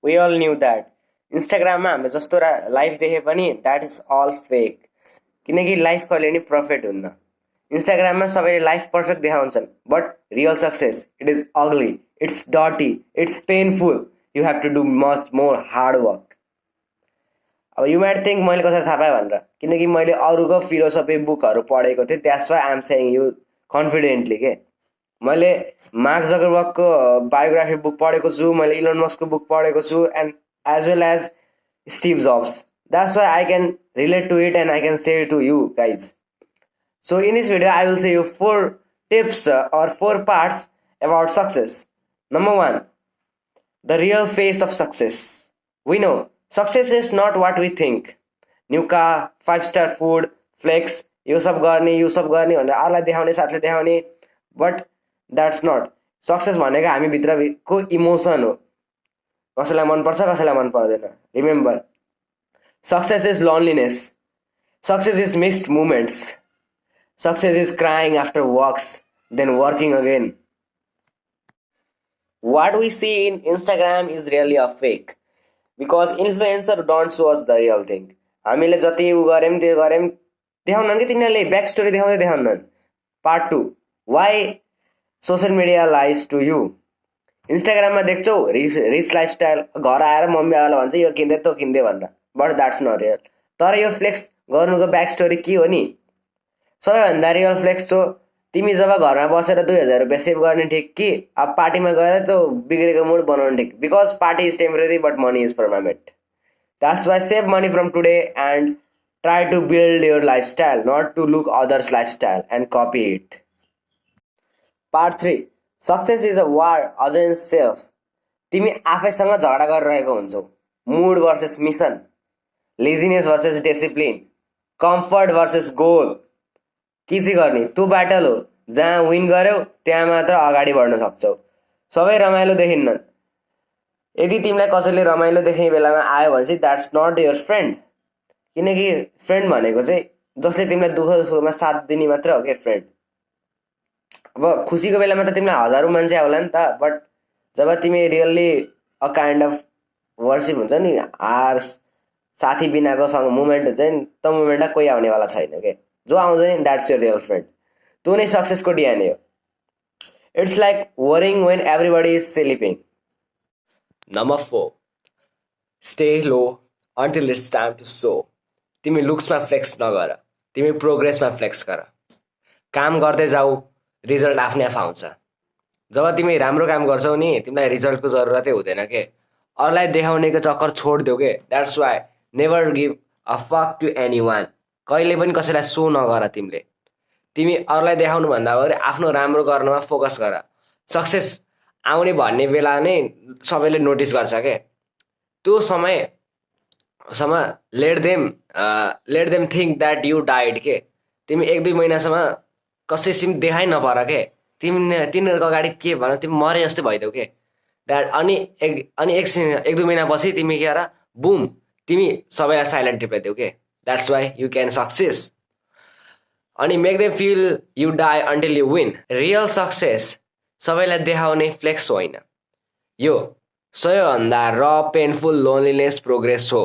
We all knew that. इन्स्टाग्राममा हामीले जस्तो लाइफ देखे पनि द्याट इज अल फेक, किनकि लाइफ कहिले नि पर्फेक्ट हुन्न। इन्स्टाग्राममा सबैले लाइफ पर्फेक्ट देखाउँछन्, but real success it is ugly, it's dirty, it's painful, you have to do much more hard work. अब यु माइट थिङ्क मैले कसरी थाहा पाएँ भनेर, किनकि मैले अरूको फिलोसफी बुकहरू पढेको थिएँ, that's why I am saying you confidently के। मैले मार्क जकरबर्गको बायोग्राफी बुक पढेको छु, मैले इलोन मस्कको बुक पढेको छु, and as well as Steve Jobs. That's why I can relate to it and I can say it to you guys. So in this video, I will say you 4 tips or 4 parts about success. Number 1, the real face of success. We know success is not what we think. New car, 5-star food, flex, यो सब गर्ने भनेर अरूलाई देखाउने, साथले देखाउने, but that's not. Success भनेको हामी भित्रको emotion हो। कसैलाई मन पर्छ, कसैलाई मन पर्दैन। Remember, success is loneliness, success is missed moments, success is crying after works then working again. What we see in Instagram is really a fake, because influencer don't show us the real thing. हामीले जति गऱ्यौँ त्यो गऱ्यौँ देखाउनन् कि तिनीहरूले back story देखाउनन्। Part 2, why social media lies to you. इन्स्टाग्राममा देख्छौ रिच लाइफस्टाइल, घर आएर मम्मी बाबालाई भन्छ यो किन्दै तँ किन्दै भनेर, बट द्याट्स नट रियल। तर यो फ्लेक्स गर्नुको ब्याक स्टोरी के हो नि, सबैभन्दा रियल फ्लेक्स हो तिमी जब घरमा बसेर 2000 रुपियाँ सेभ गर्ने ठिक कि अब पार्टीमा गएर त्यो बिग्रेको मुड बनाउने ठिक, because party is temporary but money is permanent. That's why save money from today and try to build your lifestyle, not to look others lifestyle and copy it. Part 3, success is a war against self. तिमी आफैसँग झगडा गरिरहेको हुन्छौ। Mood versus mission, laziness versus discipline, comfort versus goal. के चाहिँ गर्ने त्यो battle हो। जहाँ विन गर्यौ त्यहाँ मात्र अगाडि बढ्न सक्छौ। सबै रमाइलो देखिन्न। यदि तिमीलाई कसैले रमाइलो देख्ने बेलामा आयो भने चाहिँ द्याट्स नट योर फ्रेन्ड, किनकि फ्रेन्ड भनेको चाहिँ जसले तिमीलाई दुःख सुखमा साथ दिने मात्र हो क्या फ्रेन्ड। अब खुसीको बेलामा त तिमीलाई हजारौँ मान्छे आउला नि त, बट जब तिमी really a kind of worship हुन्छ नि, आर्स साथी बिनाको सँग मुमेन्ट हुन्छ नि, त्यो मुमेन्टमा कोही आउनेवाला छैन के। जो आउँछ नि द्याट्स योर रियल फ्रेन्ड। त्यो नै सक्सेसको डिएनए हो। It's like working when everybody is sleeping. Number 4, stay low until it's time to show. तिमी लुक्समा फ्लेक्स नगर, तिमी प्रोग्रेसमा फ्लेक्स गर। काम गर्दै जाऊ, रिजल्ट आफ्नै आफ आउँछ। जब तिमी राम्रो काम गर्छौ नि तिमीलाई रिजल्टको जरुरतै हुँदैन के। अरूलाई देखाउनेको चक्कर छोडिदेऊ के। That's why never give a fuck to anyone. कहिले पनि कसैलाई सो नगर। तिमी अरूलाई देखाउनुभन्दा अगाडि आफ्नो राम्रो गर्नमा फोकस गर। सक्सेस आउने भन्ने बेला नै सबैले नोटिस गर्छ के। त्यो समयसम्म let them think that you died के। तिमी 1-2 महिनासम्म कसैसिम देखाइ नपर के। तिनीहरूको अगाडि के भन, तिमी मरे जस्तै भइदेऊ के। अनि 1-2 महिनापछि तिमी के गर, बुम, तिमी सबैलाई साइलेन्ट टिपाइदेऊ के। That's why you can success. अनि make them feel you die until you win. Real success सबैलाई देखाउने फ्लेक्स होइन, यो सबैभन्दा र पेनफुल लोनलीनेस प्रोग्रेस हो।